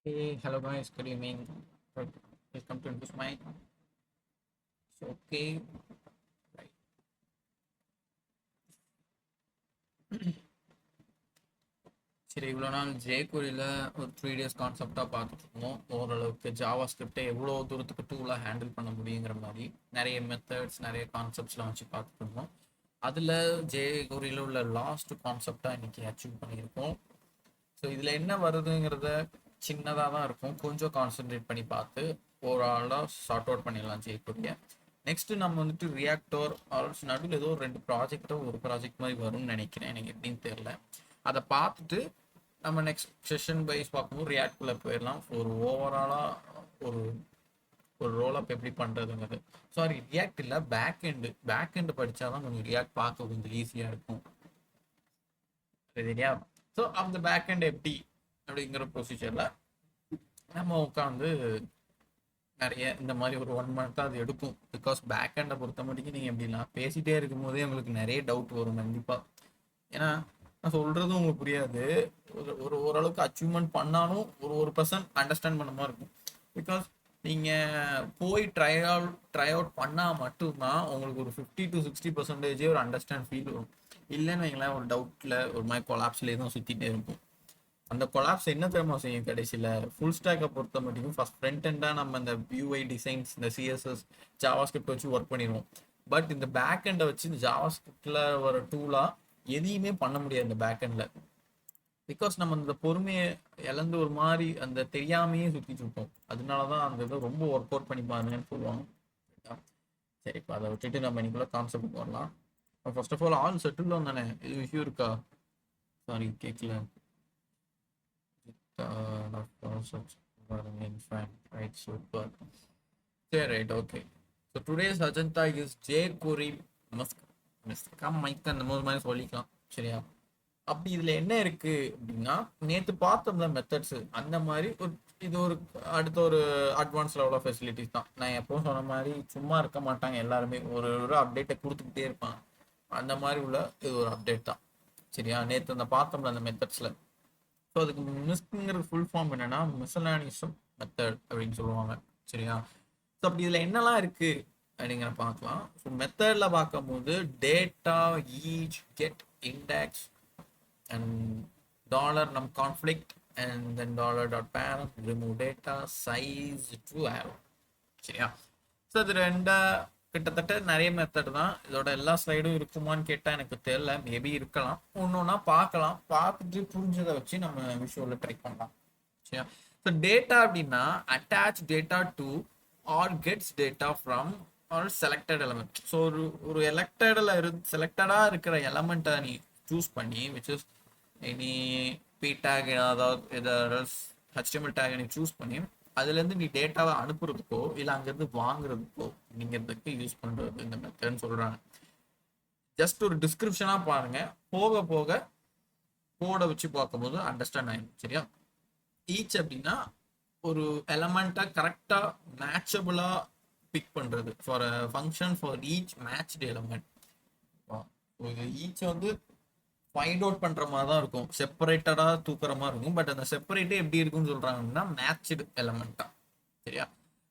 Hey, hello guys, good evening. Welcome to Intus Mind. So, okay, right. சரி இவ்வளோ நாள் ஜேகுரியில் ஒரு 3 days கான்செப்டாக பார்த்துட்டு இருந்தோம். ஓரளவுக்கு ஜாவா ஸ்கிரிப்டை எவ்வளோ தூரத்துக்கு டூலாக ஹேண்டில் பண்ண முடியுங்கிற மாதிரி நிறைய மெத்தட்ஸ் நிறைய கான்செப்ட்ஸ்லாம் வச்சு பார்த்துட்டு இருந்தோம். அதில் ஜேகுரியில் உள்ள லாஸ்ட் கான்செப்டாக இன்னைக்கு அச்சீவ் பண்ணியிருக்கோம். ஸோ இதில் என்ன வருதுங்கிறத சின்னதாக தான் இருக்கும், கொஞ்சம் கான்சென்ட்ரேட் பண்ணி பார்த்து ஓவராலாக சார்ட் அவுட் பண்ணிடலாம் ஜேகுரியை. நெக்ஸ்ட் நம்ம வந்துட்டு ரியாக்டர் ஆல்ஸ் நடுவில் ஏதோ ரெண்டு ப்ராஜெக்டோ ஒரு ப்ராஜெக்ட் மாதிரி வரும்னு நினைக்கிறேன், எனக்கு எப்படின்னு தெரியல. அதை பார்த்துட்டு நம்ம நெக்ஸ்ட் செஷன் வைஸ் பார்க்கும்போது ரியாக்டில் போயிடலாம். ஒரு ஓவராலாக ஒரு ஒரு ரோல் அப் எப்படி பண்ணுறதுங்கிறது. சாரி, ரியாக்ட் இல்லை, பேக் எண்டு படித்தா தான் கொஞ்சம் ரியாக்ட் பார்க்க கொஞ்சம் ஈஸியாக இருக்கும். சரியா? ஸோ அந்த பேக் எண்ட் எப்படி அப்படிங்கிற ப்ரொசீஜரில் நம்ம உட்காந்து நிறைய இந்த மாதிரி ஒரு 1 month அது எடுக்கும். பிகாஸ் பேக் எண்டை பொறுத்த மட்டும் நீங்கள் எப்படின்னா பேசிகிட்டே இருக்கும் போதே உங்களுக்கு நிறைய டவுட் வரும் கண்டிப்பாக. ஏன்னா நான் சொல்கிறதும் உங்களுக்கு புரியாது. ஓரளவுக்கு அச்சீவ்மெண்ட் பண்ணாலும் ஒரு பர்சன்ட் அண்டர்ஸ்டாண்ட் பண்ண மாதிரி இருக்கும். பிகாஸ் நீங்கள் போய் ட்ரை அவுட் பண்ணால் மட்டும்தான் உங்களுக்கு ஒரு 50 to 60% ஒரு அண்டர்ஸ்டாண்ட் ஃபீல் வரும். இல்லைன்னு வைங்களேன், ஒரு டவுட்டில் ஒரு மாதிரி கொலாப்ஸ்லேயே தான் சுற்றிட்டே இருக்கும். அந்த கொலாப்ஸ் என்ன தெரியுமா செய்யும் கடைசியில்? ஃபுல் ஸ்டாக்கை பொறுத்த மட்டும் ஃபர்ஸ்ட் ஃப்ரண்ட் எண்டாக நம்ம இந்த யூஐ டிசைன்ஸ், இந்த சிஎஸ்எஸ், ஜாவா ஸ்கிரிப்ட் வச்சு ஒர்க் பண்ணிடுவோம். பட் இந்த பேக் எண்டை வச்சு இந்த ஜாவா ஸ்கிரிப்டில் வர டூலாக எதையுமே பண்ண முடியாது இந்த பேக் எண்டில். பிகாஸ் நம்ம இந்த பொறுமையை இழந்து ஒரு மாதிரி அந்த தெரியாமையே சுற்றிட்டு இருப்போம். அதனால தான் அந்த இதை ரொம்ப ஒர்க் அவுட் பண்ணி பாருங்கன்னு சொல்லுவாங்க. சரி, இப்போ அதை விட்டுட்டு நம்ம இன்னைக்குள்ள கான்செப்ட் வரலாம். ஃபர்ஸ்ட் ஆஃப் ஆல் செட்டில் தானே, இது இஷ்யூ இருக்கா? சாரி, கேட்கல. Of concepts running fine, right? Super. Yeah, right. Okay. So today's agenda is jQuery மிஸ்கம் மைக் அந்த மாதிரி சொல்லிக்கலாம். சரியா? அப்படி இதில் என்ன இருக்கு அப்படின்னா, நேற்று பார்த்தோம்ல மெத்தட்ஸ், அந்த மாதிரி இது ஒரு அடுத்த ஒரு அட்வான்ஸ் லெவல் ஆஃப் ஃபெசிலிட்டிஸ் தான். நான் எப்பவும் சொன்ன மாதிரி சும்மா இருக்க மாட்டாங்க, எல்லாருமே ஒரு அப்டேட்டை கொடுத்துக்கிட்டே இருப்பாங்க. அந்த மாதிரி உள்ள இது ஒரு அப்டேட் தான். சரியா? நேற்று அந்த பார்த்தோம்ல அந்த மெத்தட்ஸில். ஸோ அதுக்கு மிஸ்ங்கிற ஃபுல் ஃபார்ம் என்னன்னா மிசலானிசம் மெத்தட் அப்படின்னு சொல்லுவாங்க. சரியா? ஸோ அப்படி இதில் என்னெல்லாம் இருக்கு அப்படிங்கிற பார்க்கலாம். ஸோ மெத்தடில் பார்க்கும்போது data, each, get, index and dollar நம் conflict and then dollar dot பேரம், ரிமூவ் டேட்டா, சைஸ், ட்ரூ ஆரோ. சரியா? ஸோ இது ரெண்டா கிட்டத்தட்ட நிறைய மெத்தட் தான். இதோட எல்லா ஸ்லைடும் இருக்குமான்னு கேட்டால் எனக்கு தெரியல, மேபி இருக்கலாம். ஒன்று ஒன்றா பார்க்கலாம், பார்த்துட்டு புரிஞ்சதை வச்சு நம்ம விஷுவலில் ட்ரை பண்ணலாம். சரியா? ஸோ டேட்டா அப்படின்னா attach data to or gets data from or selected element. So ஒரு செலக்டடாக இருக்கிற எலமெண்ட்டை நீ சூஸ் பண்ணி, which is any P tag, ஏதாவது HTML டேக் நீ சூஸ் பண்ணி அதுலேருந்து நீ டேட்டாவை அனுப்புறதுக்கோ இல்லை அங்கேருந்து வாங்குறதுக்கோ நீங்கிறதுக்கு யூஸ் பண்ணுறது இந்த மெத்தட்னு சொல்கிறாங்க. ஜஸ்ட் ஒரு டிஸ்கிரிப்ஷனாக பாருங்க, போக போக கோடை வச்சு பார்க்கும்போது அண்டர்ஸ்டாண்ட் ஆகிடும். சரியா? ஈச் அப்படின்னா ஒரு எலமெண்ட்டை கரெக்டாக மேட்சபிளாக பிக் பண்ணுறது for a function for each matched element. Each வந்து ஃபைண்ட் அவுட் பண்ணுற மாதிரி தான் இருக்கும், செப்பரேட்டடாக தூக்குற மாதிரி இருக்கும். பட் அந்த செப்பரேட்டே எப்படி இருக்குன்னு சொல்கிறாங்கன்னா மேட்ச்டு எலமெண்ட்டாக. சரியா?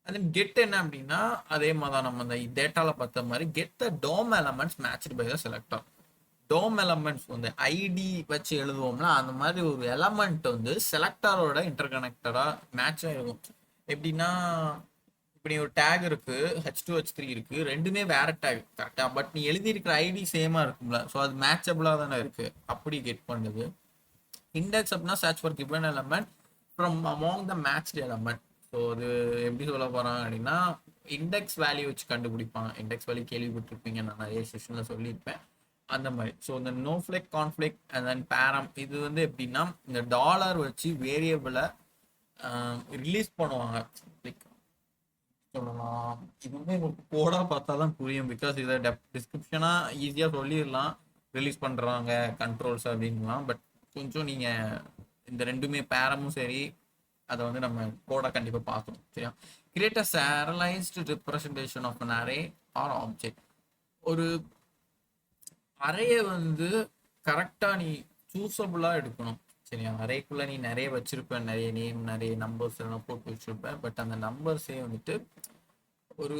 அது கெட் என்ன அப்படின்னா அதே மாதிரி தான் நம்ம அந்த டேட்டாவில் பார்த்த மாதிரி get the DOM elements matched by the selector. DOM elements வந்து ஐடி வச்சு எழுதுவோம்னா அந்த மாதிரி ஒரு எலமெண்ட் வந்து செலக்டரோட இன்டர்கனெக்டடாக மேட்சாக இருக்கும். எப்படின்னா இப்படி ஒரு டேக் இருக்கு, H2 H3 இருக்கு, ரெண்டுமே வேற டேக் கரெக்டா, பட் நீ எழுதியிருக்கிற ஐடி சேமா இருக்கும்ல, ஸோ அது மேட்சபிளா தானே இருக்கு, அப்படி கெட் பண்ணுது. இண்டெக்ஸ் அப்படின்னா search for given element from among the matched element. So அது எப்படி சொல்ல போறாங்க அப்படின்னா இண்டெக்ஸ் வேல்யூ வச்சு கண்டுபிடிப்பாங்க. இண்டெக்ஸ் வேல்யூ கேள்விப்பட்டிருப்பீங்க, நான் நிறைய செஷன்ல சொல்லியிருப்பேன் அந்த மாதிரி. ஸோ இந்த நோஃப்ளெக், கான்ஃப்ளிக்ட் அண்ட் தென் பேரம், இது வந்து எப்படின்னா இந்த டாலர் வச்சு வேரியபிளை ரிலீஸ் பண்ணுவாங்க. லைக் சொல்லலாம், இது வந்து உங்களுக்கு கோடா பார்த்தா தான் புரியும். பிகாஸ் இதை டிஸ்கிரிப்ஷனா ஈஸியா சொல்லிடலாம், ரிலீஸ் பண்றாங்க கண்ட்ரோல்ஸ் அப்படின்லாம். பட் கொஞ்சம் நீங்க இந்த ரெண்டுமே பேரமும் சரி, அதை வந்து நம்ம கோடா கண்டிப்பா பார்க்கணும். சரியா? Create a serialized representation of an array or object. ஒரு அறையை வந்து கரெக்டா நீ சூஸபிளா எடுக்கணும். சரியா? அரேக்குள்ள நீ நிறைய வச்சிருப்ப, நிறைய நேம், நிறைய நம்பர்ஸ் எல்லாம் போட்டு வச்சிருப்ப. பட் அந்த நம்பர்ஸே வந்துட்டு ஒரு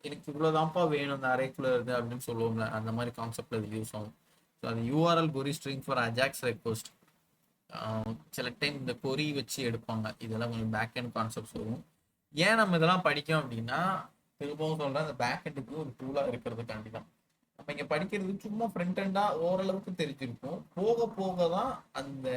எனக்கு இவ்வளவுதான்ப்பா வேணும் அந்த அரேக்குள்ள இருந்து அப்படின்னு சொல்லுவோம்ல, அந்த மாதிரி கான்செப்ட்ல இது யூஸ் ஆகும். ஸோ அது URL query string for Ajax request. சில டைம் இந்த கொரி வச்சு எடுப்பாங்க. இதெல்லாம் கொஞ்சம் பேக் அண்ட் கான்செப்ட்ஸ் வரும். ஏன் நம்ம இதெல்லாம் படிக்கோம் அப்படின்னா, திரும்பவும் சொல்றேன், அந்த பேக் எண்டுக்கு ஒரு டூலா இருக்கிறதுக்காண்டி தான். நம்ம இங்க படிக்கிறது சும்மா ஃப்ரண்ட் எண்டா ஓரளவுக்கு தெரிஞ்சிருக்கும். போக போக தான் அந்த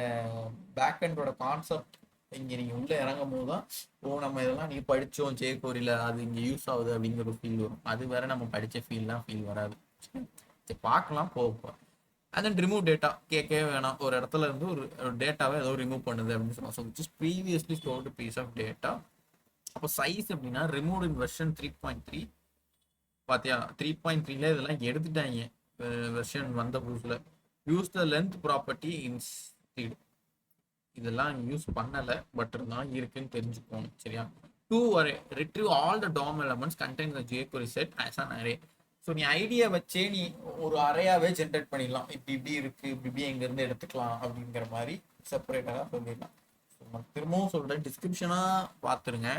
பேக் எண்டோட கான்செப்ட் இங்க நீங்க உள்ள இறங்கும் போது தான், ஓ நம்ம இதெல்லாம் நீங்க படிச்சோம் ஜேகோரியில, அது இங்க யூஸ் ஆகுது அப்படிங்கிற ஒரு ஃபீல் வரும். அது வேற நம்ம படிச்ச ஃபீல் வராது. சரி, பார்க்கலாம் போக. அண்ட் தென் ரிமூவ் டேட்டா கேட்கவே வேணாம். ஒரு இடத்துல இருந்து ஒரு டேட்டாவை ஏதோ ரிமூவ் பண்ணுது அப்படின்னு சொல்லுவாங்க. So which is previously stored piece of data. அப்போ சைஸ் அப்படின்னா ரிமூவ் இன் வெர்ஷன் 3.3. பாத்தியா 3.3ல இதெல்லாம் எடுத்துட்டாங்க வெர்ஷன் வந்த புதுசுல. Use the length property instead. இதெல்லாம் யூஸ் பண்ணல, பட் இருந்தாலும் இருக்குன்னு தெரிஞ்சுக்கோங்க. சரியா? To array retrieve all the DOM elements contain the jQuery set as an array. So நீ ஐடியா வச்சே நீ ஒரு அறையாவே ஜென்ரேட் பண்ணிடலாம். இப்படி இப்படி இருக்கு, இப்படி இப்படி எங்க இருந்து எடுத்துக்கலாம் அப்படிங்கிற மாதிரி செப்பரேட்டாக சொல்லிடலாம். திரும்பவும் சொல்றேன், டிஸ்கிரிப்ஷனா பார்த்துருங்க.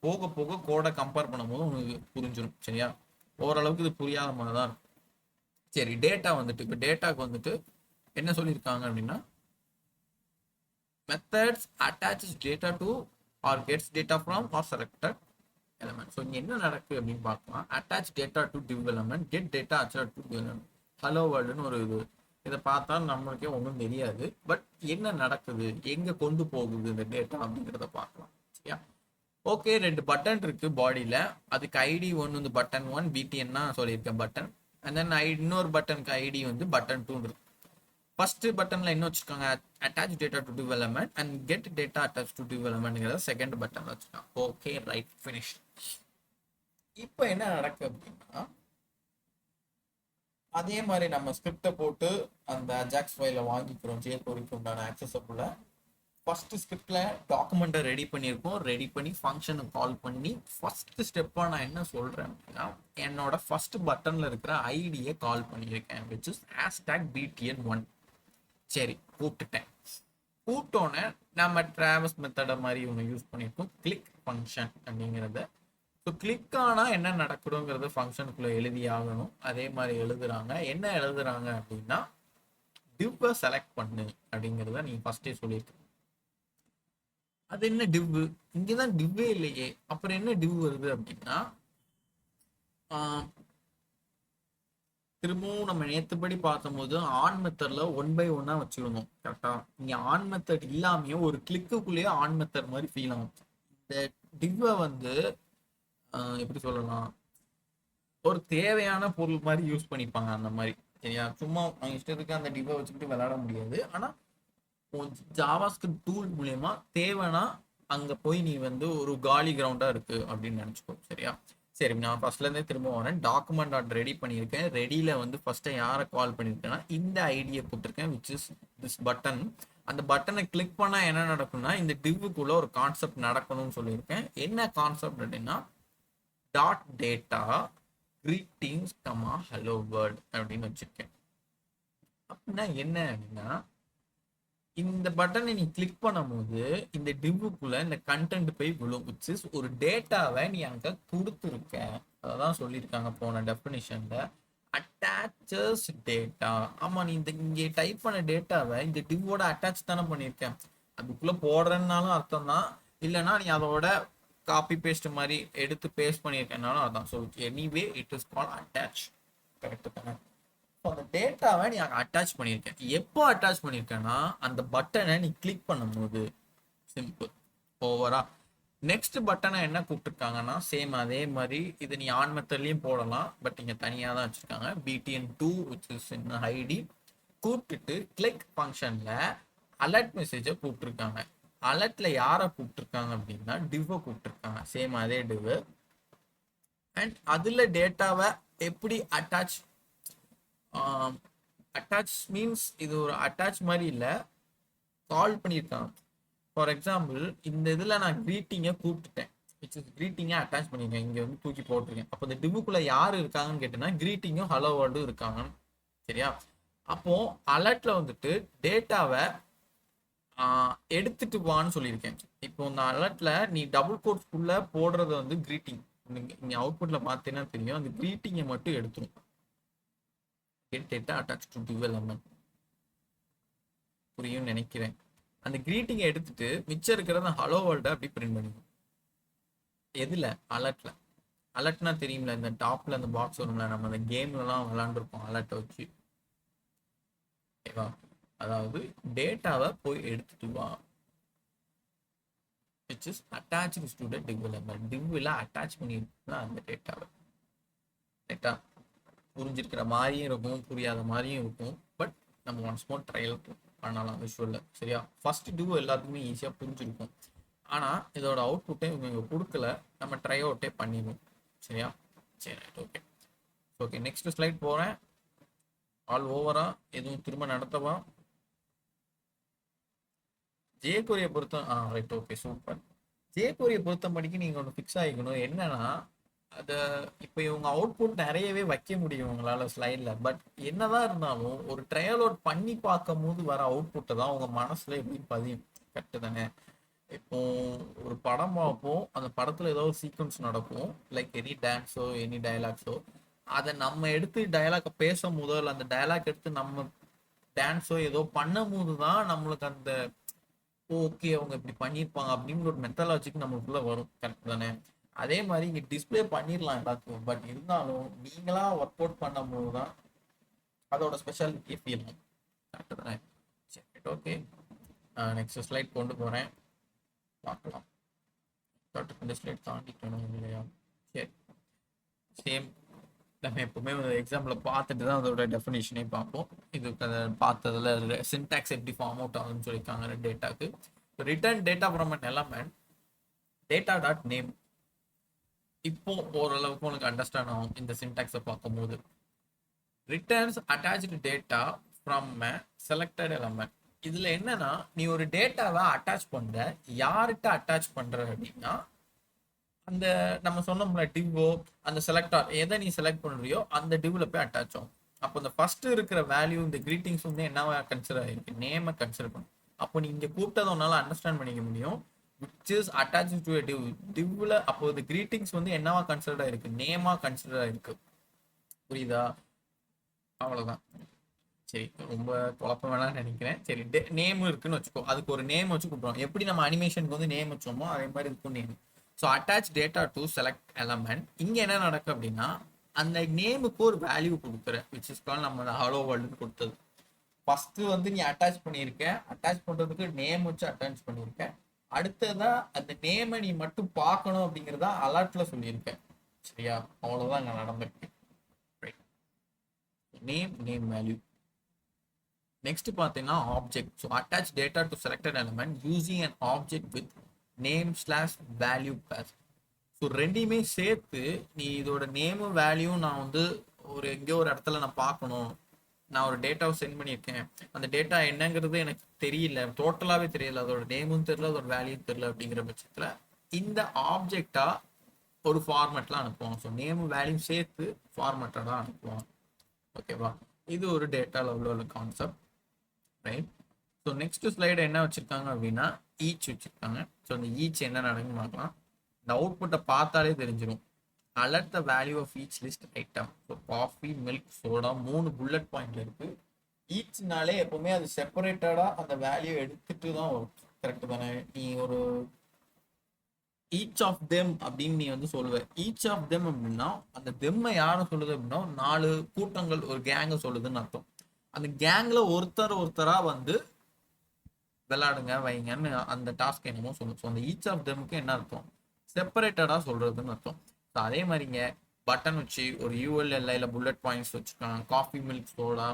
போக போக கோடை கம்பேர் பண்ணும்போது உங்களுக்கு புரிஞ்சிடும். சரியா? ஓரளவுக்கு இது புரியாத மாதிரி தான் இருக்கும். சரி, டேட்டா வந்துட்டு இப்போ டேட்டாக்கு வந்துட்டு என்ன சொல்லியிருக்காங்க அப்படின்னா, methods attaches data to or gets data from or selected element. So இங்கே என்ன நடக்குது அப்படின்னு பார்க்கலாம். Attach data to div element, get data attach to div element. Hello வேர்ல்டுன்னு ஒரு இது. இதை பார்த்தா நம்மளுக்கே ஒன்றும் தெரியாது. பட் என்ன நடக்குது, எங்கே கொண்டு போகுது இந்த டேட்டா அப்படிங்கிறத பார்க்கலாம். சரியா? ஓகே, 2 பட்டன் இருக்கு பாடியில். அதுக்கு ஐடி ஒன்று வந்து பட்டன் 1 பிடிஎன்னா சொல்லியிருக்கேன் பட்டன். அண்ட் தென் இன்னொரு பட்டனுக்கு ஐடி வந்து பட்டன் 2 இருக்கு. ஃபர்ஸ்ட் பட்டன்ல என்ன வச்சிருக்காங்க, attach data to development and get data attach to டெவலப்மெண்ட்ங்கிறத செகண்ட் பட்டன் வச்சிருக்காங்க. Okay, right, finish. இப்போ என்ன நடக்கு அப்படின்னா, அதே மாதிரி நம்ம ஸ்கிரிப்டை போட்டு அந்த அஜாக்ஸ் ஃபைலை வாங்கிக்கிறோம். jQueryக்கு உண்டான ஆக்சஸபிள ஃபர்ஸ்ட் ஸ்கிரிப்ட்ல டாக்குமெண்ட்டை ரெடி பண்ணியிருக்கோம். ரெடி பண்ணி ஃபங்க்ஷனை கால் பண்ணி ஃபர்ஸ்ட் ஸ்டெப்பாக நான் என்ன சொல்றேன் அப்படின்னா, என்னோட ஃபர்ஸ்ட் பட்டன்ல இருக்கிற ஐடியை கால் பண்ணியிருக்கேன், விச் இஸ் #btn1. சரி, கூப்பிட்டுட்டேன். கூப்பிட்டோன்னே நம்ம டிராவல்ஸ் மெத்தடை மாதிரி ஒன்று யூஸ் பண்ணியிருக்கோம், கிளிக் ஃபங்க்ஷன் அப்படிங்கிறத. ஸோ கிளிக் ஆனால் என்ன நடக்கணுங்கிறத ஃபங்க்ஷனுக்குள்ளே எழுதி ஆகணும். அதே மாதிரி எழுதுறாங்க. என்ன எழுதுறாங்க அப்படின்னா, டிவ்வை செலக்ட் பண்ணு அப்படிங்கிறத நீங்கள் ஃபர்ஸ்டே சொல்லியிருக்கீங்க. அது என்ன டிவ், இங்கதான் டிவ்வே இல்லையே, அப்புறம் என்ன டிவ் வருது அப்படின்னா, திரும்பவும் நம்ம நேத்துப்படி பார்த்தபோது ஆன் மெத்தட்ல 1 by 1 வச்சிருந்தோம். கரெக்டா? இங்க ஆன் மெத்தட் இல்லாமயே ஒரு கிளிக்குள்ளேயே ஆன் மெத்தட் மாதிரி ஃபீல் ஆகும். இந்த டிவ்வை வந்து எப்படி சொல்லலாம், ஒரு தேவையான பொருள் மாதிரி யூஸ் பண்ணிப்பாங்க அந்த மாதிரி. சரியா? சும்மா அவங்க இஷ்டத்துக்கு அந்த டிவ்வை வச்சுக்கிட்டு விளையாட முடியாது. ஆனா ஜாவாஸ்கிரிப்ட் டூல் மூலயமா தேவைன்னா அங்க போய் நீ வந்து ஒரு காலி கிரவுண்டா இருக்கு அப்படின்னு நினைச்சுக்கோ. சரியா? சரி, நான் ஃபர்ஸ்ட்ல இருந்தே திரும்ப வரேன். டாக்குமெண்ட் டாட் ரெடி பண்ணியிருக்கேன். ரெடியில வந்து ஃபர்ஸ்ட் யாரை கால் பண்ணியிருக்கேன்னா இந்த ஐடியை போட்டிருக்கேன், விச் இஸ் திஸ் பட்டன். அந்த பட்டனை கிளிக் பண்ணா என்ன நடக்கும்னா, இந்த டிவ்வுக்குள்ள ஒரு கான்செப்ட் நடக்கணும்னு சொல்லியிருக்கேன். என்ன கான்செப்ட் அப்படின்னா, dot data greetings comma hello world அப்படின்னு வச்சிருக்கேன். அப்படின்னா என்ன அப்படின்னா, இந்த பட்டனை நீ கிளிக் பண்ணும்போது இந்த டிவ்வுக்குள்ள இந்த கண்டென்ட் போய் விழும். விச் இஸ் ஒரு டேட்டாவை நீ அங்க கொடுத்துருக்க. அதான் சொல்லியிருக்காங்க போன டெஃபினிஷன்ல, அட்டாச்சஸ் டேட்டா. ஆமா, நீ இந்த இங்கே டைப் பண்ண டேட்டாவை இந்த டிவ்வோட அட்டாச் தானே பண்ணியிருக்கேன். அதுக்குள்ள போடுறேன்னாலும் அர்த்தம் தான், இல்லைன்னா நீ அதோட காப்பி பேஸ்ட் மாதிரி எடுத்து பேஸ்ட் பண்ணியிருக்கேன்னாலும் அதான். So anyway it is call attach. Correct தானே? அந்த டேட்டாவை நீ அட்டாச் பண்ணியிருக்கேன். எப்போ அட்டாச் பண்ணியிருக்கேன்னா, அந்த பட்டனை நீ கிளிக் பண்ணும்போது. சிம்பிள். ஓவரா நெக்ஸ்ட் பட்டனை என்ன கூப்பிட்டுருக்காங்கன்னா, சேம் அதே மாதிரி இதை நீ ஆன் மெத்தட்லயும் போடலாம். பட் இங்க தனியாக தான் வச்சிருக்காங்க. btn2 which is in ID கூப்பிட்டுட்டு கிளிக் ஃபங்க்ஷன்ல அலர்ட் மெசேஜை கூப்பிட்டுருக்காங்க. அலர்ட்ல யாரை கூப்பிட்டுருக்காங்க அப்படின்னா, டிவ்வை கூப்பிட்டுருக்காங்க. சேம் அதே டிவ். அண்ட் அதுல டேட்டாவை எப்படி அட்டாச், அட்டாச் மீன்ஸ் இது ஒரு அட்டாச் மாதிரி இல்லை, கால் பண்ணியிருக்காங்க. ஃபார் எக்ஸாம்பிள் இந்த இதில் நான் க்ரீட்டிங்கை கூப்பிட்டுட்டேன், விச் இஸ் க்ரீட்டிங்கை அட்டாச் பண்ணியிருக்கேன், இங்கே வந்து தூக்கி போட்டிருக்கேன். அப்போ இந்த டிவ்வுக்குள்ளே யார் இருக்காங்கன்னு கேட்டேன்னா, க்ரீட்டிங்கும் ஹலோ வேர்ல்டும் இருக்காங்கன்னு. சரியா? அப்போ அலர்ட்ல வந்துட்டு டேட்டாவை எடுத்துட்டு வான்னு சொல்லியிருக்கேன். இப்போ இந்த அலர்ட்ல நீ டபுள் கோட்ஸ்குள்ள போடுறது வந்து கிரீட்டிங். நீ அவுட்புட்ல பார்த்தீங்கன்னா தெரியும், அந்த கிரீட்டிங்கை மட்டும் எடுத்துரும். Get data attach to div element. புரியும் நினைக்கிறேன். அந்த கிரீட்டிங்கை எடுத்துட்டு மிச்சம் இருக்கிறத ஹலோ வேர்ல்டை அப்படி பிரிண்ட் பண்ணிடும். எதுல? அலர்ட்ல. அலர்ட்னா தெரியும்ல, இந்த டாப்ல அந்த பாக்ஸ் வரும்ல, நம்ம அந்த கேம்லலாம் விளாண்டுருப்போம் அலர்ட்டை வச்சு. ஓகேவா? அதாவது டேட்டாவை போய் எடுத்துட்டு வா, which is attached to the div element. divல அட்டாச் பண்ணிருக்கா அந்த டேட்டாவை. டேட்டா புரிஞ்சிருக்கிற மாதிரியும் இருக்கும், புரியாத மாதிரியும் இருக்கும். பட் நம்ம ஒன்ஸ் மோர் ட்ரையல் பண்ணலாம் விஷுவல்ல. சரியா? ஃபர்ஸ்ட் டிவ் எல்லாத்துக்குமே ஈஸியாக புரிஞ்சிருக்கும். ஆனால் இதோட அவுட்புட்டை இவங்க கொடுக்கல, நம்ம ட்ரை அவுட்டே பண்ணிடுவோம். சரியா? சரி, right, okay. Okay, next slide போகிறேன். ஆல் ஓவரா எதுவும் திரும்ப நடத்தவா? ஜேகோரியை பொறுத்த ரைட், ஓகே, சூப்பர். ஜேகோரியை பொறுத்த படிக்க நீங்கள் ஒன்று ஃபிக்ஸ் ஆகிக்கணும். என்னன்னா, அதை இப்போ இவங்க அவுட்புட் நிறையவே வைக்க முடியும் உங்களால் ஸ்லைடில். பட் என்னதான் இருந்தாலும் ஒரு ட்ரையல் அவுட் பண்ணி பார்க்கும் போது வர அவுட்புட்டை தான் உங்கள் மனசில் எப்படி பதியும். கரெக்டு தானே? இப்போ ஒரு படம் பார்ப்போம், அந்த படத்தில் ஏதோ ஒரு சீக்வன்ஸ் நடக்கும், லைக் எனி டான்ஸோ எனி டயலாக்ஸோ. அதை நம்ம எடுத்து டயலாக்கை பேசும் போதோ இல்லை அந்த டயலாக் எடுத்து நம்ம டான்ஸோ ஏதோ பண்ணும் போது தான் நம்மளுக்கு அந்த ஓகே அவங்க இப்படி பண்ணியிருப்பாங்க அப்படிங்கிற ஒரு மெத்தடாலஜிக்கு நம்மளுக்குள்ள வரும். கரெக்ட் தானே? அதே மாதிரி இங்கே டிஸ்பிளே பண்ணிடலாம் எல்லாத்துக்கும். பட் இருந்தாலும் நீங்களா ஒர்க் அவுட் பண்ணும்போது தான் அதோட ஸ்பெஷாலிட்டியை ஃபீல் ஆகும். கரெக்ட் தானே? சரி, ஓகே. நெக்ஸ்ட் ஸ்லைட் கொண்டு போகிறேன், பார்க்கலாம். இந்த ஸ்லைட் தாண்டிட்டணும் இல்லையா? சரி, சேம் நம்ம எப்பவுமே எக்ஸாம்பிள் பார்த்துட்டு தான் அதோட டெஃபினேஷனே பார்ப்போம். இதுக்கு அதை பார்த்ததுல சின்டாக்ஸ் எப்படி ஃபார்ம் அவுட் ஆகுதுன்னு சொல்லியிருக்காங்க டேட்டாக்கு. Return data from an element data dot name. இப்போ ஓரளவுக்கு உனக்கு அண்டர்ஸ்டாண்ட் ஆகும் இந்த சின்டாக்ஸை பார்க்கும்போது. Returns attached data from a selected element. இதுல என்னன்னா, நீ ஒரு டேட்டாவை அட்டாச் பண்ற, யார்கிட்ட அட்டாச் பண்ற அப்படின்னா அந்த நம்ம சொன்னோம்ல டிவ்வோ, அந்த செலக்டார் எதை நீ செலக்ட் பண்றியோ அந்த டிவ்ல போய் அட்டாச் ஆகும். அப்போ இந்த ஃபர்ஸ்ட் இருக்கிற வேல்யூ இந்த கிரீட்டிங்ஸ் வந்து என்னவா கன்சிடர் ஆயிருக்கு? நேமை கன்சிடர் பண்ணும். அப்போ நீ இங்க கூப்பிட்டதை உன்னால அண்டர்ஸ்டாண்ட் பண்ணிக்க முடியும். Which is attach to a div. டிவ்ல அப்போ இந்த கிரீட்டிங்ஸ் வந்து என்னவா கன்சிடர் ஆயிருக்கு? நேமா கன்சிடர் ஆயிருக்கு. புரியுதா? அவ்வளவுதான். சரி, ரொம்ப குழப்பம் வேணாம்னு நினைக்கிறேன். சரி, நேம் இருக்குன்னு வச்சுக்கோ, அதுக்கு ஒரு நேம் வச்சு கூப்பிடுவோம். எப்படி நம்ம அனிமேஷனுக்கு வந்து நேம் வச்சோமோ அதே மாதிரி இருக்கும் name. So attach data to select element. இங்கே என்ன நடக்கும் அப்படின்னா, அந்த நேமுக்கு ஒரு வேல்யூ கொடுக்குற, விச் இஸ் கால் நம்ம ஹலோ வேர்ல்டுன்னு கொடுத்தது. ஃபர்ஸ்ட் வந்து நீ அட்டாச் பண்ணியிருக்க, அட்டாச் பண்ணுறதுக்கு நேம் வச்சு அட்டாச் பண்ணியிருக்க. அடுத்ததா அந்த நேமை நீ மட்டும் பார்க்கணும் அப்படிங்கிறதா அலர்ட்ல சொல்லியிருக்கேன். சரியா? அவ்வளோதான் அங்கே நடந்திருக்கு. Name value. நெக்ஸ்ட் பார்த்தீங்கன்னா object. So attach data to selected element using an object with name slash value பேர். ஸோ ரெண்டையுமே சேர்த்து நீ இதோட நேமும் வேல்யூ நான் வந்து ஒரு எங்கேயோ ஒரு இடத்துல நான் பார்க்கணும், நான் ஒரு டேட்டாவை சென்ட் பண்ணியிருக்கேன், அந்த டேட்டா என்னங்கிறது எனக்கு தெரியல, டோட்டலாகவே தெரியல, அதோட நேமும் தெரியல, அதோட வேல்யூவும் தெரியல. அப்படிங்கிற பட்சத்தில் இந்த ஆப்ஜெக்டா ஒரு ஃபார்மேட்லாம் அனுப்புவோம். ஸோ நேமும் வேல்யூ சேர்த்து ஃபார்மேட்டாக தான் அனுப்புவோம். ஓகேவா? இது ஒரு டேட்டா லெவலில் உள்ள concept, right? So next slide என்ன வச்சிருக்காங்க அப்படின்னா ஈச் வச்சிருக்காங்க. ஸோ அந்த ஈச் என்ன நடக்குன்னு பார்க்கலாம். இந்த அவுட்புட்டை பார்த்தாலே தெரிஞ்சிடும். Alert the value of each list item. So coffee, milk, soda 3 bullet பாயிண்ட்ல இருக்கு. ஈச்னாலே எப்பவுமே அது செப்பரேட்டடா அந்த வேல்யூ எடுத்துட்டு தான் வரும். கரெக்ட் தானே? நீ ஒரு ஈச் ஆஃப் தெம் அப்படின்னு நீ வந்து சொல்லுவ. ஈச் ஆஃப் தெம் அப்படின்னா அந்த தெம்மை யாரை சொல்லுது அப்படின்னா 4 கூட்டங்கள், ஒரு கேங்கை சொல்லுதுன்னு அர்த்தம். அந்த கேங்ல ஒருத்தரா வந்து விளையாடுங்க வைங்கன்னு அந்த டாஸ்க் என்னமோ சொல்லும். ஸோ அந்த ஈச் ஆஃப் தெமுக்கு என்ன அர்த்தம்? செப்பரேட்டடா சொல்றதுன்னு அர்த்தம். ஸோ அதே மாதிரிங்க பட்டன் வச்சு ஒரு யூஎல்எல்ஐல புல்லட் பாயிண்ட்ஸ் வச்சுருக்காங்க. Coffee, milk, soda.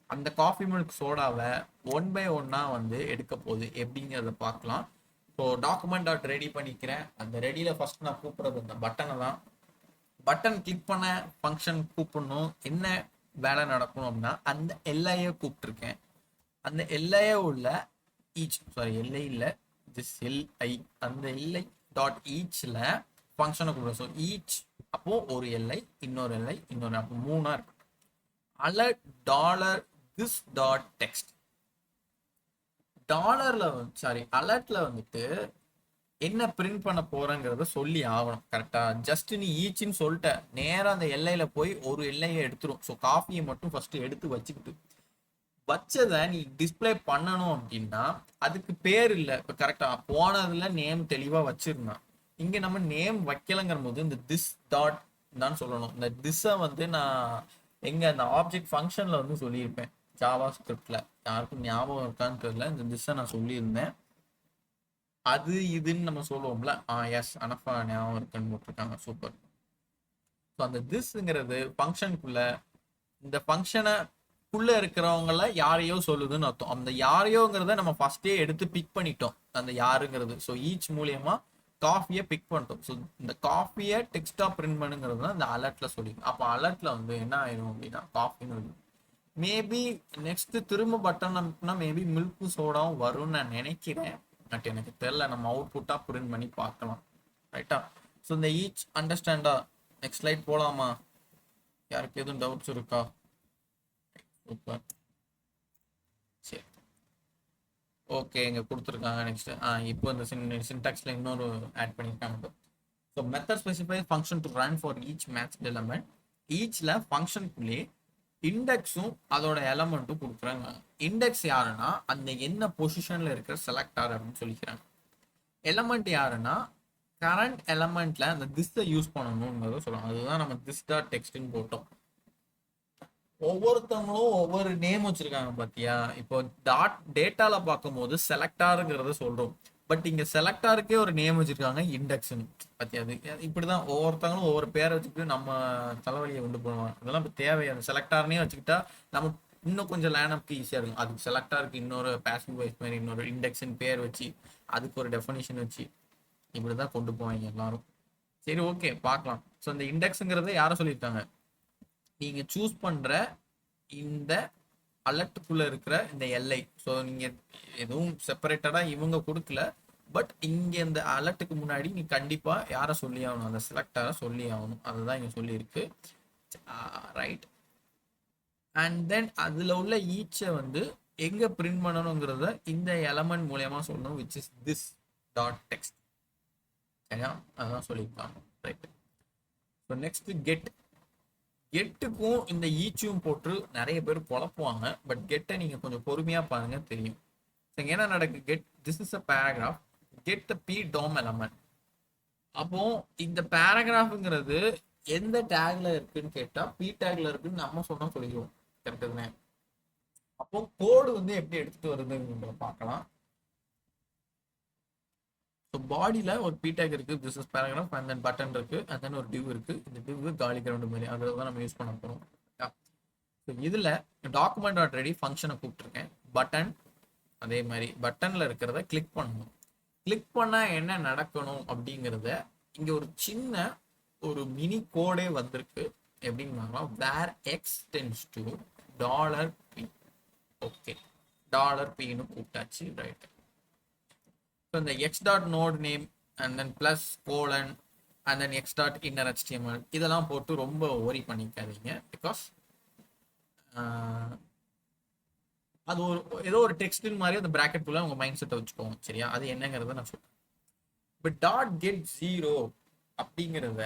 அந்த காஃபி, மில்க், சோடாவை 1 by 1 வந்து எடுக்க போகுது எப்படிங்கிறத பார்க்கலாம். ஸோ டாக்குமெண்ட் டாட் ரெடி பண்ணிக்கிறேன். அந்த ரெடியில் ஃபர்ஸ்ட் நான் கூப்பிட்றது அந்த பட்டனை தான். பட்டன் கிளிக் பண்ண ஃபங்க்ஷன் கூப்பிடணும். என்ன வேலை நடக்கணும் அப்படின்னா அந்த எல்ஐயை கூப்பிட்டுருக்கேன். அந்த எல்ஐயை உள்ள ஈச், சாரி எல்ஐ இல்லை, திஸ் எல்ஐ, அந்த எல்ஐ டாட் ஈச்சில் ஃபங்க்ஷனை கூப்பிடுறோம். ஸோ ஈச் அப்போ ஒரு எல்ஐ, இன்னொரு எல்ஐ, இன்னொரு, அப்போ 3 இருக்கு. Alert dollar this dot text. டாலர்ல சாரி அலர்ட்ல வந்துட்டு என்ன பிரிண்ட் பண்ண போறேங்கிறத சொல்லி ஆகணும் கரெக்டா. ஜஸ்ட் நீ ஈச்சின்னு சொல்லிட்ட, நேரம் அந்த எல்லையில போய் ஒரு எல்லையை எடுத்துரும். ஸோ காஃபியை மட்டும் ஃபர்ஸ்ட் எடுத்து வச்சுக்கிட்டு வச்சதை நீ டிஸ்பிளே பண்ணணும் அப்படின்னா அதுக்கு பேர் இல்லை. இப்போ கரெக்டா போனதுல நேம் தெளிவா வச்சிருந்தான். இங்க நம்ம நேம் வைக்கலங்கிற போது இந்த திஸ் டாட் தான் சொல்லணும். இந்த திஸ்ஸை வந்து நான் எங்க அந்த ஆப்ஜெக்ட் ஃபங்க்ஷன்ல வந்து சொல்லியிருப்பேன் ஜாவா ஸ்கிரிப்ட்ல. யாருக்கும் ஞாபகம் இருக்கான்னு தெரியல, இந்த திஸ்ஸை நான் சொல்லியிருந்தேன். அது இதுன்னு நம்ம சொல்லுவோம்ல, எஸ் அனஃபா ஞாபகம் இருக்குன்னு போட்டிருக்காங்க, சூப்பர். ஸோ அந்த திஸ்ங்கிறது ஃபங்க்ஷனுக்குள்ள, இந்த ஃபங்க்ஷனுக்குள்ள இருக்கிறவங்கள யாரையோ சொல்லுதுன்னு அர்த்தம். அந்த யாரையோங்கிறத நம்ம ஃபர்ஸ்டே எடுத்து பிக் பண்ணிட்டோம், அந்த யாருங்கிறது. ஸோ ஈச் மூலியமா காஃபியை பிக் பண்ணிட்டோம். ஸோ இந்த காஃபியை டெக்ஸ்டா பிரிண்ட் பண்ணுங்கிறது தான் இந்த அலர்ட்ல சொல்லிடும். அப்போ அலர்ட்ல வந்து என்ன ஆயிடும் அப்படின்னா காஃபின்னு வருது. மேபி நெக்ஸ்ட் திரும்ப பட்டன் அனுப்புனா மேபி மில்க் சோடாவும் வரும்னு நான் நினைக்கிறேன். பட் எனக்கு தெரியல, நம்ம அவுட்புட்டா பிரிண்ட் பண்ணி பார்க்கலாம். ரைட்டா. ஸோ இந்த ஈச் அண்டர்ஸ்டாண்டா. நெக்ஸ்ட் ஸ்லைட் போலாமா? யாருக்கு எதுவும் டவுட்ஸ் இருக்கா? சூப்பர், சரி, ஓகே. இங்க கொடுத்துருக்காங்க நெக்ஸ்ட். இப்போ இந்த சின்டாக்ஸ்ல இன்னொரு ஆட் பண்ணியிருக்காங்க. So method specify function to run for each matched element. ஈச்ல ஃபங்க்ஷனுக்குள்ளே இண்டெக்ஸும் அதோட எலமெண்ட்டும் கொடுக்குறாங்க. இண்டெக்ஸ் யாருன்னா அந்த என்ன பொசிஷன்ல இருக்கிற செலக்டார் அப்படின்னு சொல்லிக்கிறாங்க. எலமெண்ட் யாருன்னா கரண்ட் எலமெண்ட்ல அந்த திஸ்ஸை யூஸ் பண்ணணும்ங்கிறத சொல்லுவாங்க. அதுதான் நம்ம திஸ் டாட் டெக்ஸ்ட்னு போட்டோம். ஒவ்வொருத்தவங்களும் ஒவ்வொரு நேம் வச்சிருக்காங்க பாத்தியா. இப்போ டாட் டேட்டால பார்க்கும்போது செலக்டாருங்கிறத சொல்றோம். பட் இங்க செலக்டாருக்கே ஒரு நேம் வச்சிருக்காங்க, இண்டெக்ஸ்னு. பாத்தியா, அது இப்படிதான் ஒவ்வொருத்தவங்களும் ஒவ்வொரு பேரை வச்சுக்கிட்டு நம்ம தலைவலியை கொண்டு போவாங்க. அதெல்லாம் இப்போ தேவையான செலக்டார்னே வச்சுக்கிட்டா நம்ம இன்னும் கொஞ்சம் லேனப்க்கு ஈஸியா இருக்கும். அதுக்கு செலக்டாருக்கு இன்னொரு பாசிவ் வாய்ஸ் மாதிரி இன்னொரு இண்டெக்ஸ்னு பேர் வச்சு அதுக்கு ஒரு டெஃபினிஷன் வச்சு இப்படிதான் கொண்டு போவாங்க எல்லாரும். சரி, ஓகே, பார்க்கலாம். ஸோ இந்த இண்டெக்ஸுங்கிறத யாரை சொல்லியிருக்காங்க, நீங்க சூஸ் பண்ற இந்த அலர்ட்டுக்குள்ள இருக்கிற இந்த எல்லை. ஸோ நீங்க எதுவும் செப்பரேட்டடா இவங்க கொடுக்கல. பட் இங்க இந்த அலர்ட்டுக்கு முன்னாடி நீ கண்டிப்பா யாரை சொல்லி ஆகணும், அந்த செலக்டரை சொல்லி ஆகணும். அதுதான் இங்க சொல்லி இருக்கு. ரைட். அண்ட் தென் அதுல உள்ள ஈச்சை வந்து எங்க பிரிண்ட் பண்ணணுங்கிறத இந்த எலமெண்ட் மூலியமா சொல்லணும், which is this dot text. சரியா, அதான் சொல்லியிருக்காங்க. ரைட். So next get. கெட்டுக்கும் இந்த ஈச்சும் போட்டு நிறைய பேர் குழப்புவாங்க. பட் கெட்டை நீங்க கொஞ்சம் பொறுமையா பாருங்க, தெரியும். என்ன நடக்கு. Get this is a paragraph, get the P DOM element. அப்போ இந்த பேராகிராஃப்ங்கிறது எந்த டேக்ல இருக்குன்னு கேட்டா பி டேக்ல இருக்குன்னு நம்ம சொன்னா சொல்லிடுவோம். கரெக்டுங்க. அப்போ கோடு வந்து எப்படி எடுத்துட்டு வருதுன்னு பார்க்கலாம். ஸோ பாடியில் ஒரு பி டேக் இருக்குது, this is paragraph, and then button இருக்குது, அண்ட் தென் ஒரு டிவ் இருக்குது. இந்த டிவ் காலி கிரவுண்ட் மாதிரி அதில் தான் நம்ம யூஸ் பண்ண போகிறோம். ஸோ இதில் டாக்குமெண்ட் டாட் ரெடி ஃபங்க்ஷனை கூப்பிட்டுருக்கேன். பட்டன் அதே மாதிரி பட்டனில் இருக்கிறத கிளிக் பண்ணணும். கிளிக் பண்ணால் என்ன நடக்கணும் அப்படிங்கிறத இங்கே ஒரு சின்ன ஒரு மினி கோடே வந்திருக்கு. எப்படின்னு where x tends to $p. Okay, $pன்னு கூப்பிட்டாச்சு. ரைட். So இந்த x dot node name and then plus colon and then x dot inner HTML இதெல்லாம் போட்டு ரொம்ப ஓரி பண்ணிக்காதீங்க. பிகாஸ் அது ஒரு ஏதோ ஒரு டெக்ஸ்ட் மாதிரி அந்த பிராக்கெட் குள்ள உங்க மைண்ட் செட்டை வச்சுக்கோங்க. சரியா, அது என்னங்கிறத நான் சொல்றேன். இப்போ டாட் கெட் 0 அப்படிங்கிறத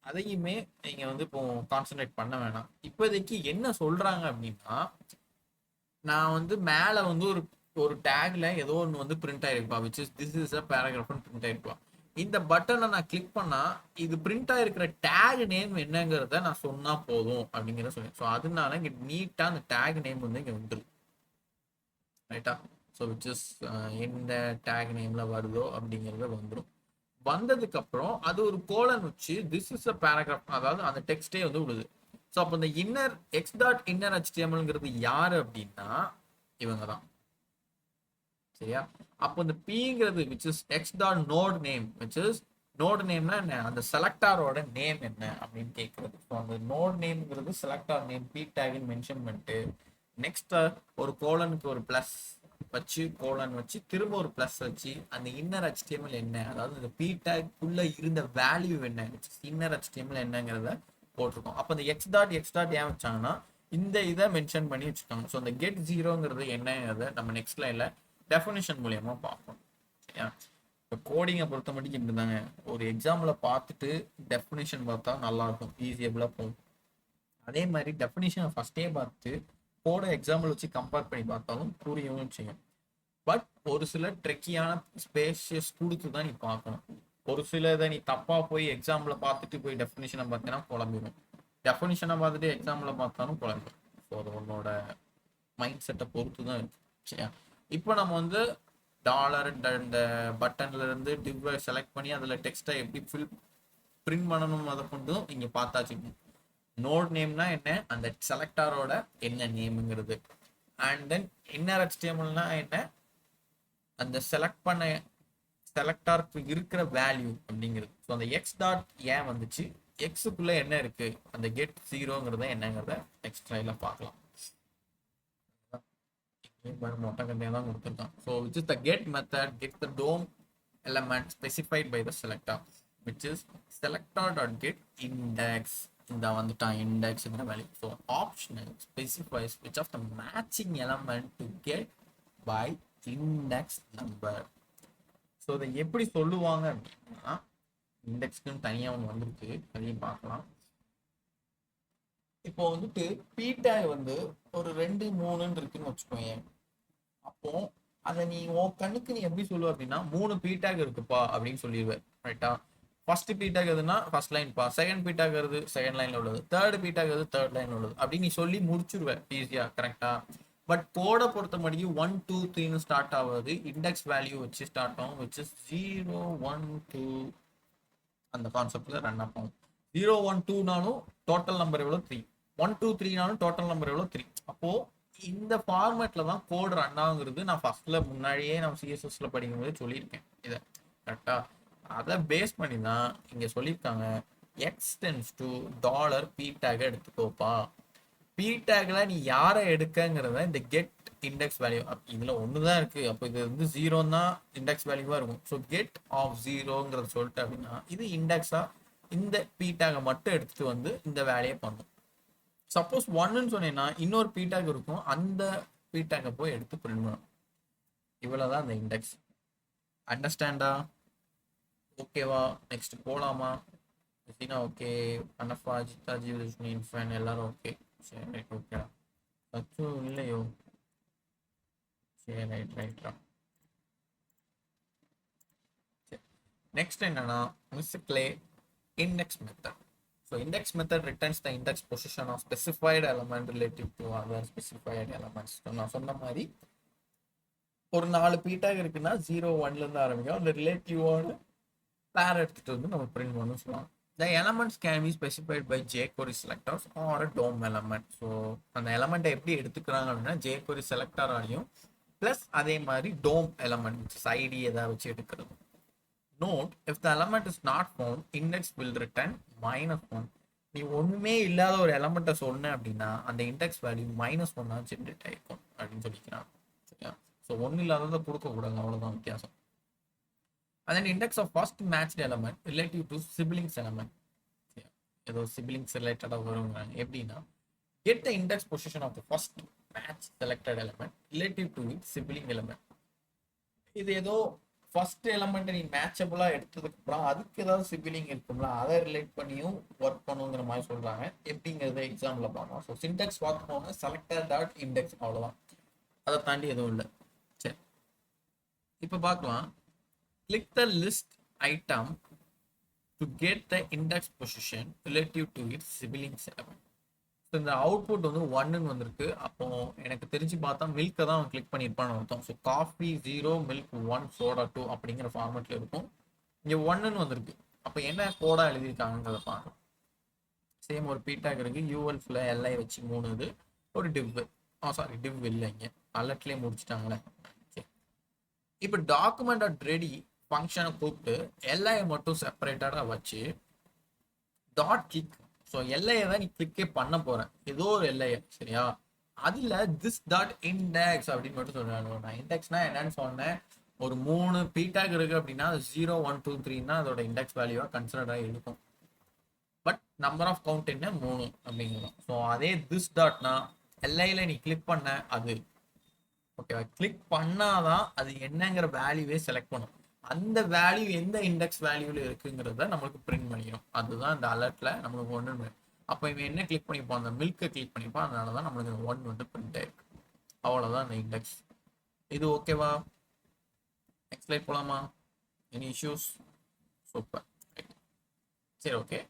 அதையுமே நீங்க வந்து இப்போ கான்சென்ட்ரேட் பண்ண வேணாம். இப்போதைக்கு என்ன சொல்றாங்க அப்படின்னா, நான் வந்து மேல வந்து ஒரு டேக்ல ஏதோ ஒன்று வந்து பிரிண்ட் ஆயிருப்பா, which is this is a பேராகிராஃப்னு பிரிண்ட் ஆயிருப்பா. இந்த பட்டனை நான் கிளிக் பண்ணா இது பிரிண்ட் ஆயிருக்கிற டேக் நேம் என்னங்கிறத நான் சொன்னா போதும் அப்படிங்கிறத சொன்னேன். ஸோ அதனால இங்க நீட்டா அந்த டேக் நேம் வந்து இங்க வந்துடும். ரைட்டா. ஸோ விச் இஸ் எந்த டேக் நேம்ல வருதோ அப்படிங்கிறத வந்துடும். வந்ததுக்கு அப்புறம் அது ஒரு கோலன் வச்சு திஸ் இஸ் அ பேராகிராஃப், அதாவது அந்த டெக்ஸ்டே வந்து விடுது. ஸோ அப்போ இந்த இன்னர் எக்ஸ் டாட் இன்னர் HTMLங்கிறது யாரு அப்படின்னா இவங்க தான். சரியா. அப்போ இந்த பிங்கிறது which is x dot node name, which is node நேம்னா என்ன, அந்த செலக்டாரோட நேம் என்ன அப்படின்னு கேட்கறது. ஸோ அந்த நோட் நேம்ங்கிறது செலக்டார் நேம் பி டேக்னு மென்ஷன் பண்ணிட்டு நெக்ஸ்ட் ஒரு கோலனுக்கு ஒரு பிளஸ் வச்சு கோலன் வச்சு திரும்ப ஒரு பிளஸ் வச்சு அந்த இன்னர் HTML என்ன, அதாவது இந்த பி டேக்குள்ள இருந்த வேல்யூ என்ன, இன்னர் HTML என்னங்கிறத போட்டிருக்கோம். அப்போ இந்த எக்ஸ் டாட் ஏன் வச்சாங்கன்னா இந்த இதை மென்ஷன் பண்ணி வச்சுருக்காங்க. ஸோ அந்த கெட் 0ங்கிறது என்னங்கிறத நம்ம நெக்ஸ்ட் லைன்ல டெஃபினிஷன் மூலியமா பார்ப்போம். சரியா? இப்போ கோடிங்கை பொறுத்த மட்டும் இப்படி தாங்க. ஒரு எக்ஸாம்பிளை பார்த்துட்டு டெஃபினிஷன் பார்த்தா நல்லா இருக்கும், ஈஸியபிளாக போகும். அதே மாதிரி டெஃபினிஷனை ஃபர்ஸ்டே பார்த்து கோடை எக்ஸாம்பிள் வச்சு கம்பேர் பண்ணி பார்த்தாலும் புரியவும் செய்யும். பட் ஒரு சில ட்ரெக்கியான ஸ்பேஷியஸ் கொடுத்து தான் நீ பார்க்கணும். ஒரு சில இதை நீ தப்பாக போய் எக்ஸாம்பிளை பார்த்துட்டு போய் டெஃபினிஷனை பார்த்தீங்கன்னா குழம்பிடும். டெஃபினிஷனை பார்த்துட்டு எக்ஸாம்பிளை பார்த்தாலும் குழம்பிடும். ஸோ அது உன்னோட மைண்ட் செட்டை பொறுத்து தான் இருக்கு. சரியா? இப்போ நம்ம வந்து டாலர் இந்த பட்டன்ல இருந்து டிவ்வை செலக்ட் பண்ணி அதில் டெக்ஸ்ட்டை எப்படி பிரிண்ட் பண்ணணும் அதை கொண்டும் இங்கே பார்த்தாச்சு. நோட் நேம்னா என்ன, அந்த செலக்டாரோட என்ன நேமுங்கிறது. அண்ட் தென் இன்னர் HTMLனா என்ன, அந்த செலக்ட் பண்ண செலக்டாருக்கு இருக்கிற வேல்யூ அப்படிங்கிறது. ஸோ அந்த எக்ஸ் டாட் ஏன் வந்துச்சு, எக்ஸுக்குள்ள என்ன இருக்கு, அந்த கெட் 0ங்கிறத என்னங்கிறத நெக்ஸ்ட் ஸ்லைட்ல பார்க்கலாம். மொட்டை கண்டையாக தான் கொடுத்துருக்கான். So which is the get method get the DOM element specified by the selector which is selector dot get index. இந்த வந்துட்டான் இண்டெக்ஸ்ங்கிற value. So optional specifies which of the matching element to get by index number. So இதை எப்படி சொல்லுவாங்க அப்படின்னா, இண்டெக்ஸ்க்குன்னு தனியாக ஒன்று வந்திருக்கு, அதையும் பார்க்கலாம். இப்போ வந்துட்டு பீட்டாய் வந்து ஒரு 2 3 இருக்குன்னு வச்சுக்கோங்க. அப்போ அதை நீ உன் கண்ணுக்கு நீ எப்படி சொல்லுவ அப்படின்னா 3 பீட்டாக் இருக்குப்பா அப்படின்னு சொல்லிடுவேன். ரைட்டா? ஃபர்ஸ்ட் பீட்டாக் எதுனா ஃபர்ஸ்ட் லைன் பா, செகண்ட் பீட்டாக் எது செகண்ட் லைன்ல உள்ளது, தேர்ட் பீட்டாக் எது தேர்ட் லைன்ல உள்ளது அப்படின்னு நீ சொல்லி முடிச்சிருவேன் ஈஸியா. கரெக்டா? பட் கோடை பொறுத்த மட்டும் 1 2 3 ஸ்டார்ட் ஆகுது, இண்டெக்ஸ் வேல்யூ வச்சு ஸ்டார்ட் ஆகும், விச் இஸ் 0 1 2 அந்த கான்செப்ட்ல ரன் ஆகும். 0 1 2நாலும் டோட்டல் நம்பர் எவ்வளோ 3, 1 2 3நாலும் டோட்டல் நம்பர் எவ்வளோ 3. அப்போ இந்த ஃபார்மேட்ல தான் கோட் ரன் ஆகுங்கிறது நான் ஃபர்ஸ்ட்ல முன்னாடியே நம்ம சிஎஸ்எஸ்ல படிக்கும்போது சொல்லியிருக்கேன் இதை. கரெக்டா? அதை பேஸ் பண்ணி தான் இங்க சொல்லியிருக்காங்க x tends to dollar p tag எடுத்துக்கோப்பா. பி டேக்ல நீ யாரை எடுக்கங்கிறத இந்த கெட் இண்டெக்ஸ் வேல்யூ இதுல ஒண்ணுதான் இருக்கு. அப்போ இது வந்து 0 தான் இண்டெக்ஸ் வேல்யூவா இருக்கும். ஸோ கெட் ஆஃப் 0ங்கிறத சொல்லிட்டு அப்படின்னா இது இண்டெக்ஸா இந்த பி டேகை மட்டும் எடுத்துட்டு வந்து இந்த வேலையை பண்ணும். சப்போஸ் 1ன்னு சொன்னீங்கன்னா இன்னொரு பி டேக் இருக்கும், அந்த பி டேக்கை போய் எடுத்து பிரிண்ட் பண்ணும். இவ்வளவுதான் அந்த இண்டெக்ஸ். அண்டர்ஸ்டாண்டா? ஓகேவா? நெக்ஸ்ட் போலாமா? ஓகே, அனஃபா ஜிதா ஜீவலட்சுமி இன்ஃபேன் எல்லாரும் ஓகே. சரி ரைட், ஓகே. அச்சு இல்லையோ? சரி ரைட் ரைட்ரா. நெக்ஸ்ட் என்னன்னா மிஸ்க்லே index method. So index method returns the index position of specified element relative to other specified elements. நான் சொன்ன மாதிரி ஒரு 4 பீட்டாக இருக்குன்னா 0 1ல இருந்து ஆரம்பிக்கும். அந்த ரிலேட்டிவோட பேர் எடுத்துட்டு வந்து நம்ம பிரிண்ட் பண்ணணும் சொல்லலாம். The elements can be specified by jQuery selectors or a DOM element. So அந்த எலமெண்ட்டை எப்படி எடுத்துக்கிறாங்க அப்படின்னா jQuery செலக்டராலையும் ப்ளஸ் அதே மாதிரி DOM element ஐடி எதாவது வச்சு எடுக்கிறது. Note, if the element is not found, index will return -1. நீ ஒண்ணுமே இல்லாத ஒரு எலமெண்ட்டை சொன்ன அப்படின்னா அந்த இண்டெக்ஸ் வேல்யூ -1 ஜென்ரேட் ஆயிருக்கும் அப்படின்னு சொல்லிக்கிறான். சரியா? ஸோ ஒன்றும் இல்லாததை கொடுக்கக்கூடாது, அவ்வளோதான் வித்தியாசம். And then index of first matched element relative to siblings element. ஏதோ siblings ரிலேட்டடாக வருவாங்க. எப்படின்னா get the index position of the first match selected element relative to its sibling element. இது ஏதோ ஃபர்ஸ்ட் எலமெண்ட் நீ மேட்சபிளா எடுத்ததுக்கு அப்புறம் அதுக்கு ஏதாவது சிபிலிங் இருக்கும்ல, அதை ரிலேட் பண்ணியும் ஒர்க் பண்ணுங்கிற மாதிரி சொல்றாங்க. எப்படிங்கிறத எக்ஸாம்பிள் பார்க்கலாம். ஸோ சின்டெக்ஸ் பார்க்கணும்னா செலக்டர் டாட் இண்டெக்ஸ், அவ்வளோதான். அதை தாண்டி எதுவும் இல்லை. சரி, இப்போ பார்க்கலாம். Click the list item to get the index position relative to it's siblings element. So இந்த அவுட்புட் வந்து 1ன்னு வந்திருக்கு. அப்போ எனக்கு தெரிஞ்சு பார்த்தா மில்கை தான் அவன் கிளிக் பண்ணியிருப்பான்னு அர்த்தம். ஸோ காஃபி 0 மில்க் 1 சோடா 2 அப்படிங்கிற ஃபார்மேட்ல இருக்கும். இங்கே 1ன்னு வந்திருக்கு. அப்போ என்ன கோடா எழுதியிருக்காங்கிறத பார்க்கலாம். சேம் ஒரு பீட்டாக் இருக்கு, யூஎல்ஃப்ல எல்ஐ வச்சு 3 இது ஒரு டிவ். சாரி டிவ் இல்லை, இங்கே அல்லட்லேயே முடிச்சுட்டாங்களே. இப்போ டாக்குமெண்ட் டாட் ரெடி ஃபங்க்ஷனை கூப்பிட்டு எல்ஐ மட்டும் செப்பரேட்டடாக வச்சு டாட் கிளிக். ஸோ எல்லையை தான் நீ கிளிக்கே பண்ண போற, ஏதோ ஒரு எல்லையை. சரியா? அதுல திஸ் டாட் இண்டெக்ஸ் அப்படின்னு மட்டும் சொல்றாங்க. நான் இண்டெக்ஸ்னா என்னன்னு சொன்னேன். ஒரு 3 பீட்டாக் இருக்கு அப்படின்னா அது 0 1 2 3னா அதோட இண்டெக்ஸ் வேல்யூவா கன்சிடராக இருக்கும். பட் நம்பர் ஆஃப் கவுண்ட் என்ன 3 அப்படிங்கிறோம். ஸோ அதே திஸ் டாட்னா எல்லையில நீ கிளிக் பண்ண அது ஓகேவா? கிளிக் பண்ணாதான் அது என்னங்கிற வேல்யூவே செலக்ட் பண்ணும். அந்த வேல்யூ எந்த இண்டெக்ஸ் வேல்யூல இருக்குங்கிறத நம்மளுக்கு பிரிண்ட் பண்ணிடும். அதுதான் இந்த அலர்ட்ல நம்மளுக்கு ஒன்று. அப்போ இவன் என்ன கிளிக் பண்ணிப்பான், அந்த மில்கை கிளிக் பண்ணிப்பான். அதனால தான் நம்மளுக்கு 1 வந்து பிரிண்ட் ஆயிருக்கு. அவ்வளோதான் அந்த இண்டெக்ஸ். இது ஓகேவா? நெக்ஸ்ட் ஸ்லைட் போலாமா? Any issues? சூப்பர். சரி, okay.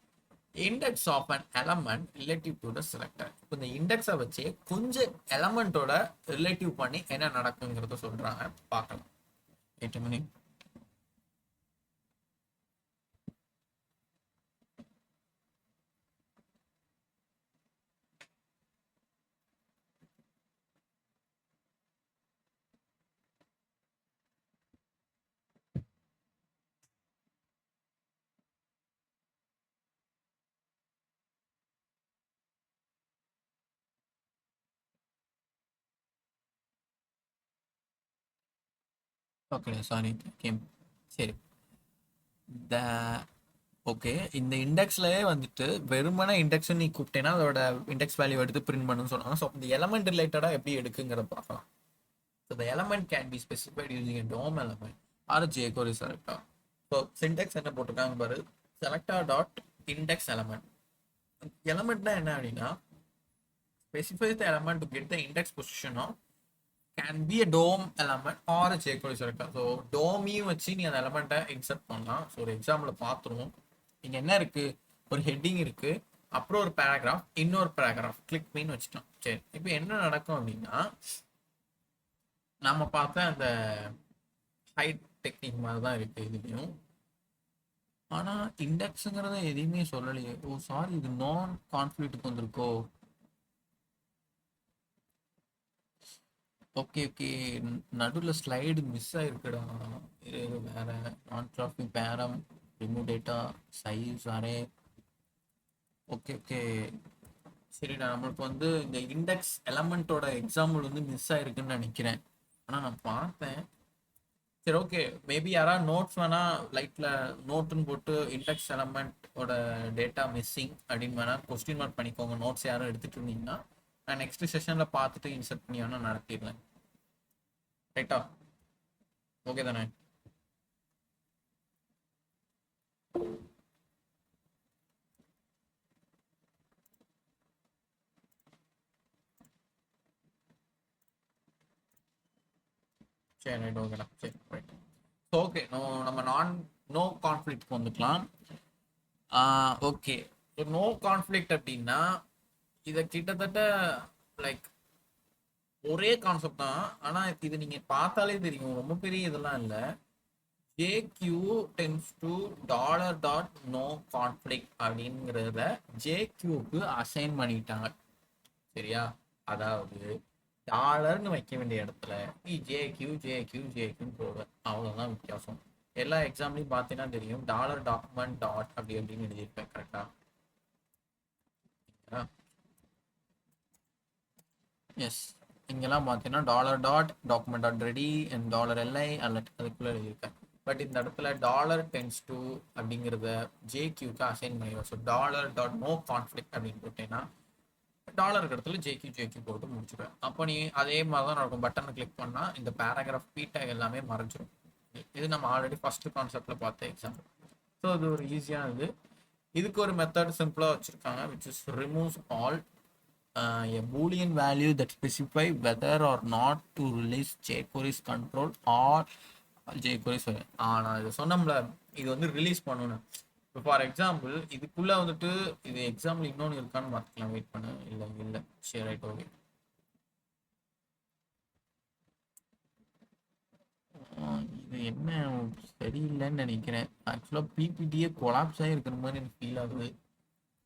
Index of an element relative to the selector. இப்போ இந்த இண்டெக்ஸை வச்சு கொஞ்சம் எலமெண்ட்டோட ரிலேட்டிவ் பண்ணி என்ன நடக்குங்கிறத சொல்றாங்க, பார்க்கலாம். 8 மணி. Okay, sorry game. சரி, இந்த ஓகே, இந்த இண்டெக்ஸ்லயே வந்துட்டு வெறுமனே இண்டெக்ஸ் நீ கூப்பிட்டேன்னா அதோட இண்டெக்ஸ் வேல்யூ எடுத்து பிரிண்ட் பண்ணுன்னு சொன்னாங்க. ஸோ இந்த எலமெண்ட் ரிலேட்டடாக எப்படி எடுக்குங்கிறத பார்க்கலாம். So the element can be specified using a DOM element or a jQuery selector. So Sintex என்ன போட்டிருக்காங்க பாரு, செலக்டர் டாட் இண்டெக்ஸ் எலமெண்ட். எலமெண்ட்னா என்ன அப்படின்னா, specifies the element to get the index position of can be a DOM element or a jQuery selector. So டோமையும் வச்சு நீ அந்த எலமெண்ட்டை இன்சர்ட் பண்ணலாம். ஸோ ஒரு எக்ஸாம்பிள் பார்த்துருவோம். இங்கே என்ன இருக்கு, ஒரு ஹெட்டிங் இருக்கு, அப்புறம் ஒரு பேராகிராஃப், இன்னொரு பேராகிராஃப் கிளிக் பண்ணி வச்சுட்டோம். சரி, இப்போ என்ன நடக்கும் அப்படின்னா, நம்ம பார்த்த அந்த ஹைட் டெக்னிக் மாதிரி தான் இருக்கு இதுலையும். ஆனால் இண்டெக்ஸுங்கிறத எதையுமே சொல்லலையே. ஓ சாரி, இது நான் கான்ஃப்ளிக்ட்டுக்கு வந்திருக்கோ. ஓகே ஓகே, நடுவில் ஸ்லைடு மிஸ் ஆயிருக்குடா. இது வேற நான் டிராஃபிக் பேரம் remove data size array. Okay okay, சரிடா. நம்மளுக்கு வந்து இந்த இண்டெக்ஸ் எலமெண்ட்டோட எக்ஸாம்பிள் வந்து மிஸ் ஆயிருக்குன்னு நினைக்கிறேன். ஆனால் நான் பார்த்தேன். சரி, ஓகே. மேபி யாராவது நோட்ஸ் வேணா லைட்ல நோட்டுன்னு போட்டு இண்டெக்ஸ் எலமெண்ட்டோட டேட்டா மிஸ்ஸிங் அப்படின்னு வேணா கொஸ்டின் மார்க் பண்ணிக்கோங்க. நோட்ஸ் யாரும் எடுத்துட்டு இருந்தீங்கன்னா நான் நெக்ஸ்ட் செஷன்ல பார்த்துட்டு இன்சர்ட் பண்ணி வேணா நடத்திடுறேன். ரைட்டா? ஓகே தானே? சரி, ரைட், ஓகேடா. சரி, ரைட். ஓகே, நம்ம நோ கான்ஃப்ளிக்ட் வந்துக்கலாம். ஓகே, நோ கான்ஃப்ளிக்ட் அப்படின்னா இதை கிட்டத்தட்ட லைக் ஒரே கான்செப்ட் தான். ஆனால் இது நீங்கள் பார்த்தாலே தெரியும், ரொம்ப பெரிய இதெல்லாம் இல்லை. JQ tends to $.no conflict அப்படிங்கிறத JQக்கு அசைன் பண்ணிட்டாங்க. சரியா? அதாவது டாலர்னு வைக்க வேண்டிய இடத்துல நீ JQ போடுவ. அவ்வளோதான் வித்தியாசம். எல்லா எக்ஸாம்லையும் பார்த்தீங்கன்னா தெரியும், டாலர் டாக்குமெண்ட் டாட் அப்படி அப்படின்னு எழுதியிருப்பேன். கரெக்டா? எஸ், இங்கெல்லாம் பார்த்தீங்கன்னா dollar dot document dot ready and $li அல்லட் அதுக்குள்ளே எழுதியிருக்கேன். பட் இந்த இடத்துல டாலர் டென்ஸ் டூ அப்படிங்கிறத JQக்கு அசைன் பண்ணிடுவோம். ஸோ $.no conflict அப்படின்னு போட்டேன்னா டாலருக்கு இடத்துல JQ போட்டு முடிச்சுடுவேன். அப்போ நீ அதே மாதிரி தான் நடக்கும். பட்டனை கிளிக் பண்ணால் இந்த பேராகிராஃப் பீட்டாக் எல்லாமே மறைஞ்சிடும். இது நம்ம ஆல்ரெடி ஃபர்ஸ்ட் கான்செப்ட்ல பார்த்த எக்ஸாம்பிள். ஸோ இது ஒரு ஈஸியானது. இதுக்கு ஒரு மெத்தட் சிம்பிளாக வச்சுருக்காங்க, which is removes all a boolean value that specify whether or not to release jQuery's control or jQuery. நான் இதை சொன்னோம்ல, இது வந்து ரிலீஸ் பண்ணணும். இப்போ ஃபார் எக்ஸாம்பிள் இதுக்குள்ள வந்துட்டு இது எக்ஸாம்பிள் இன்னொன்று இருக்கான்னு பார்த்துக்கலாம். வெயிட் பண்ணு. இல்லை, சரி, ரைட், ஓகே. இது என்ன சரியில்லைன்னு நினைக்கிறேன். ஆக்சுவலாக பிபிடியே கொலாப்ஸ் ஆகி இருக்கிற மாதிரி எனக்கு ஃபீல் ஆகுது.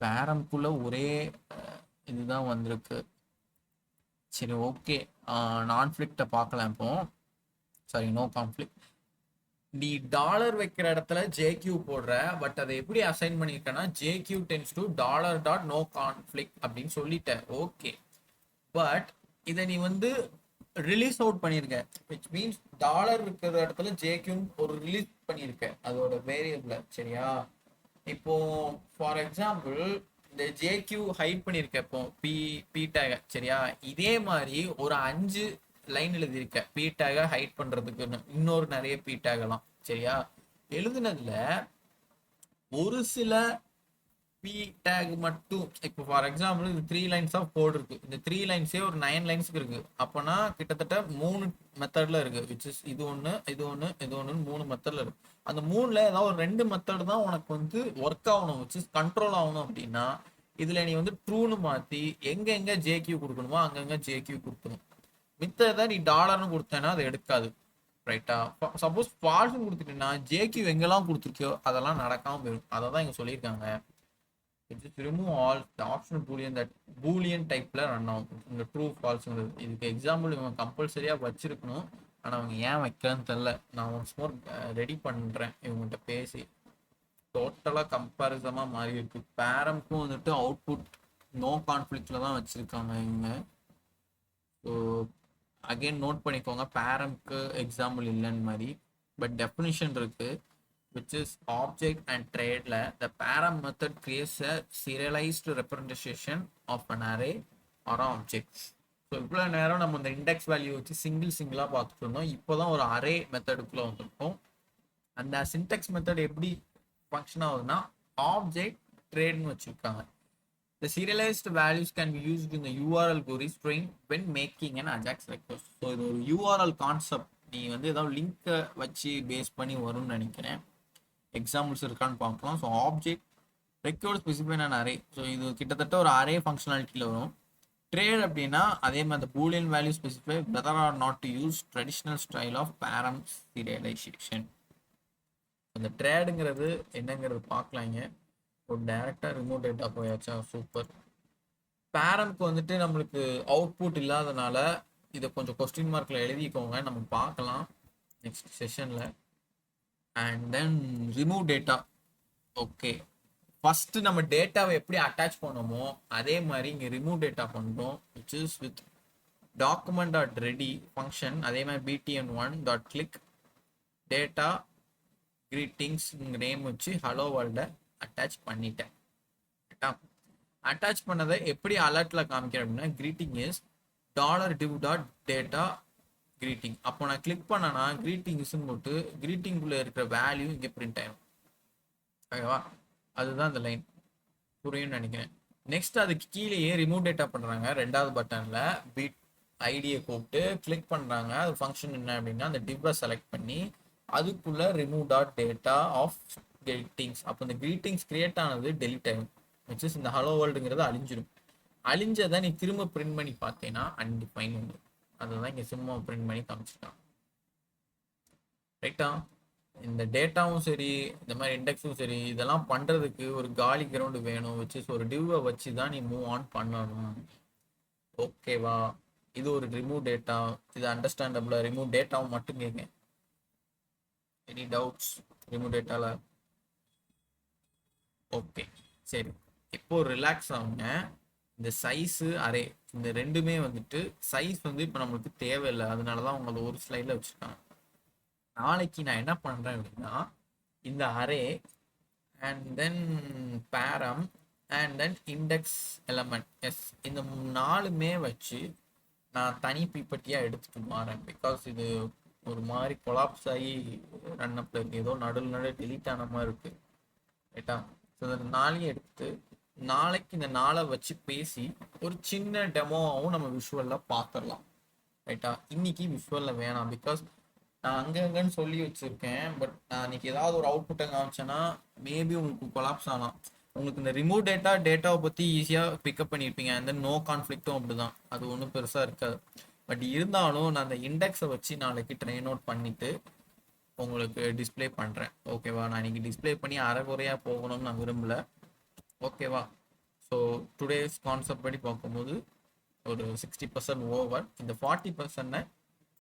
பேரம்குள்ள ஒரே இதுதான் வந்திருக்கு. சரி, ஓகே. கான்ஃப்ளிக்டை பார்க்கலாம் இப்போ. Sorry, no conflict. நீ டாலர் வைக்கிற இடத்துல JQ போடுற, பட் அதை எப்படி அசைன் பண்ணியிருக்கேன்னா JQ tends to $.no conflict அப்படின்னு சொல்லிட்டேன். ஓகே, பட் இதை நீ வந்து ரிலீஸ் அவுட் பண்ணியிருக்க, விச் மீன்ஸ் டாலர் இருக்கிற இடத்துல JQ ஒரு ரிலீஸ் பண்ணியிருக்க அதோட வேரியபிள். சரியா? இப்போ ஃபார் எக்ஸாம்பிள் இந்த JQ ஹைட் பண்ணியிருக்க இப்போ பி டேக். சரியா? இதே மாதிரி ஒரு 5 லைன் எழுதியிருக்க பி டேகை ஹைட் பண்ணுறதுக்குன்னு இன்னொரு நிறைய பி டேகெல்லாம் சரியா. எழுதுனதுல ஒரு சில பி டேக் மட்டும் இப்போ ஃபார் எக்ஸாம்பிள் இது 3 லைன்ஸ் ஆஃப் கோட் இருக்கு. இந்த 3 லைன்ஸே ஒரு 9 லைன்ஸ்க்கு இருக்கு. அப்போனா கிட்டத்தட்ட 3 மெத்தட்ல இருக்கு. விச் இஸ் இது ஒன்று இது ஒன்று இது ஒன்று 3 மெத்தட்ல இருக்கு. அந்த 3ல ஏதாவது ஒரு 2 மெத்தட் தான் உனக்கு வந்து ஒர்க் ஆகணும், விச் இஸ் கண்ட்ரோல் ஆகணும். அப்படின்னா இதுல நீ வந்து ட்ரூன்னு மாத்தி எங்க ஜேக்யூ கொடுக்கணுமோ அங்கங்க ஜேக்யூ கொடுக்கணும். மித்ததை நீ டாலர்னு கொடுத்தேன்னா அது எடுக்காது. ரைட்டா. சப்போஸ் ஃபால்ஸ்னு கொடுத்துட்டீங்கன்னா ஜேக்யூ எங்கெல்லாம் கொடுத்துருக்கியோ அதெல்லாம் நடக்காம போயிடும். அதை தான் இங்க சொல்லியிருக்காங்க. just remove all the optional boolean that boolean typeல ரன் ஆகும். இந்த ட்ரூ ஃபால்ஸ்ங்கிறது இதுக்கு எக்ஸாம்பிள் இவங்க கம்பல்சரியா வச்சிருக்கணும். ஆனா அவங்க ஏன் வைக்கலன்னு தெரியல. நான் ஒன்ஸ் மோர் ரெடி பண்றேன் இவங்ககிட்ட பேசி. டோட்டலா கம்பேரிசமா மாறி இருக்கு. பேரம்க்கும் வந்துட்டு அவுட்புட் நோ கான்ஃபிளிக்ட்ல தான் வச்சிருக்காங்க இவங்க. ஸோ அகைன் நோட் பண்ணிக்கோங்க, பேரம்க்கு எக்ஸாம்பிள் இல்லைன்னு மாதிரி. பட் டெஃபினிஷன் இருக்கு, which is object and trade la the param method creates a serialized representation of an array or an object. So இவ்வளோ நேரம் நம்ம இந்த இண்டெக்ஸ் வேல்யூ வச்சு சிங்கிளாக பார்த்துட்டு இருந்தோம். இப்போ தான் ஒரு அரே மெத்தடுக்குள்ளே வந்திருக்கோம். அந்த சின்டெக்ஸ் மெத்தட் எப்படி ஃபங்க்ஷன் ஆகுதுன்னா ஆப்ஜெக்ட் ட்ரேட்னு வச்சுருக்காங்க. The serialized values can be used in the URL query string when making an AJAX request. So இது ஒரு URL கான்செப்ட். நீ வந்து ஏதாவது லிங்க்கை வச்சு பேஸ் பண்ணி வரும்னு நினைக்கிறேன். எக்ஸாம்பிள்ஸ் இருக்கான்னு பார்க்கலாம். So object required specifying and array. So இது கிட்டத்தட்ட ஒரு அரே ஃபங்க்ஷனாலிட்டியில் வரும். ட்ரேட் அப்படின்னா அதே மாதிரி boolean value specify whether or not to use traditional style of param serialization. அந்த ட்ரேடுங்கிறது என்னங்கிறது பார்க்கலாங்க. ஒரு டேரெக்டாக ரிமோட் டேட்டா போயாச்சா, சூப்பர். பேரம்க்கு வந்துட்டு நம்மளுக்கு அவுட்புட் இல்லாதனால இதை கொஞ்சம் கொஸ்டின் மார்க்கில் எழுதிக்கோங்க, நம்ம பார்க்கலாம் நெக்ஸ்ட் செஷனில். And then remove data. Okay, first நம்ம டேட்டாவை எப்படி அட்டாச் பண்ணோமோ அதே மாதிரி இங்கே ரிமூவ் டேட்டா பண்ணுறோம். Which is with document dot ready function. அதே மாதிரி btn1 dot click data greetings name வச்சு ஹலோ வேர்ல்டை அட்டாச் பண்ணிட்டேன். அட்டாச் பண்ணதை எப்படி அலர்ட்டில் காமிக்கிறேன் அப்படின்னா கிரீட்டிங் இஸ் $div.data கிரீட்டிங். அப்போ நான் கிளிக் பண்ணனா கிரீட்டிங்ஸ்ன்னு போட்டு கிரீட்டிங்குள்ளே இருக்கிற வேல்யூ இங்கே பிரிண்ட் ஆயிடும். ஓகேவா, அதுதான் அந்த லைன். புரியும்னு நினைக்கிறேன். நெக்ஸ்ட் அதுக்கு கீழேயே ரிமூவ் டேட்டா பண்ணுறாங்க. ரெண்டாவது பட்டனில் பிட் ஐடியை கூப்பிட்டு கிளிக் பண்ணுறாங்க. அது ஃபங்க்ஷன் என்ன அப்படின்னா அந்த டிவ்வை செலக்ட் பண்ணி அதுக்குள்ளே remove dot data of greetings. அப்போ இந்த கிரீட்டிங்ஸ் கிரியேட் ஆனது டெலிட் ஆகும். விச் இஸ் இந்த ஹலோ வேர்ல்டுங்கிறது அழிஞ்சிடும். அழிஞ்சதை நீ திரும்ப பிரிண்ட் பண்ணி பார்த்தேன்னா அன்டிஃபைன் உண்டு. அதுதான் இங்கே சும்மா பிரிண்ட் பண்ணி காமிச்சிட்டான். ரைட்டா. இந்த டேட்டாவும் சரி இந்த மாதிரி இண்டெக்ஸும் சரி இதெல்லாம் பண்ணுறதுக்கு ஒரு காலி கிரவுண்டு வேணும். விச் இஸ் ஒரு டிவ்வை வச்சு தான் நீ மூவ் ஆன் பண்ணணும். ஓகேவா, இது ஒரு ரிமூவ் டேட்டா. இது அண்டர்ஸ்டாண்டபிளா. ரிமூவ் டேட்டாவும் மட்டும் கேட்க. எனி டவுட்ஸ் ரிமூவ் டேட்டால? ஓகே சரி, இப்போ ரிலாக்ஸ் ஆகுங்க. இந்த சைஸு அரே இந்த ரெண்டுமே வந்துட்டு சைஸ் வந்து இப்போ நம்மளுக்கு தேவையில்லை. அதனால தான் அவங்க ஒரு ஸ்லைடில் வச்சுருக்காங்க. நாளைக்கு நான் என்ன பண்ணுறேன் அப்படின்னா இந்த array and then param and then index element S இந்த 4மே வச்சு நான் தனி பீப்பட்டியாக எடுத்துகிட்டு மாறேன். பிகாஸ் இது ஒரு மாதிரி கொலாப்ஸ் ஆகி ரன் அப்பில் இருக்குது. ஏதோ நடுவில் டெலீட் ஆன மாதிரி இருக்குது. ரைட்டா. ஸோ இந்த 4ஐயும் எடுத்து நாளைக்கு இந்த 4 வச்சு பேசி ஒரு சின்ன டெமோவும் நம்ம விஷுவலில் பார்த்துடலாம். ரைட்டா. இன்னைக்கு விஷுவலில் வேணாம். பிகாஸ் நான் அங்கன்னு சொல்லி வச்சுருக்கேன். பட் நான் இன்னைக்கு ஏதாவது ஒரு அவுட்புட்டை காமிச்சேன்னா மேபி உங்களுக்கு கொலாப்ஸ் ஆகலாம். உங்களுக்கு இந்த ரிமூவ் டேட்டாவை பற்றி ஈஸியாக பிக்கப் பண்ணியிருப்பீங்க. அண்ட் தென் நோ கான்ஃப்ளிக்ட்டும் அப்படி தான். அது ஒன்றும் பெருசாக இருக்காது. பட் இருந்தாலும் நான் அந்த இண்டெக்ஸை வச்சு நாளைக்கு ட்ரெயின் அவுட் பண்ணிவிட்டு உங்களுக்கு டிஸ்பிளே பண்ணுறேன். ஓகேவா. நான் இன்னைக்கு டிஸ்பிளே பண்ணி அரைகுறையாக போகணும்னு நான் விரும்பலை. ஓகேவா. ஸோ டுடேஸ் கான்செப்ட் படி பார்க்கும்போது ஒரு 60% ஓவர். இந்த 40%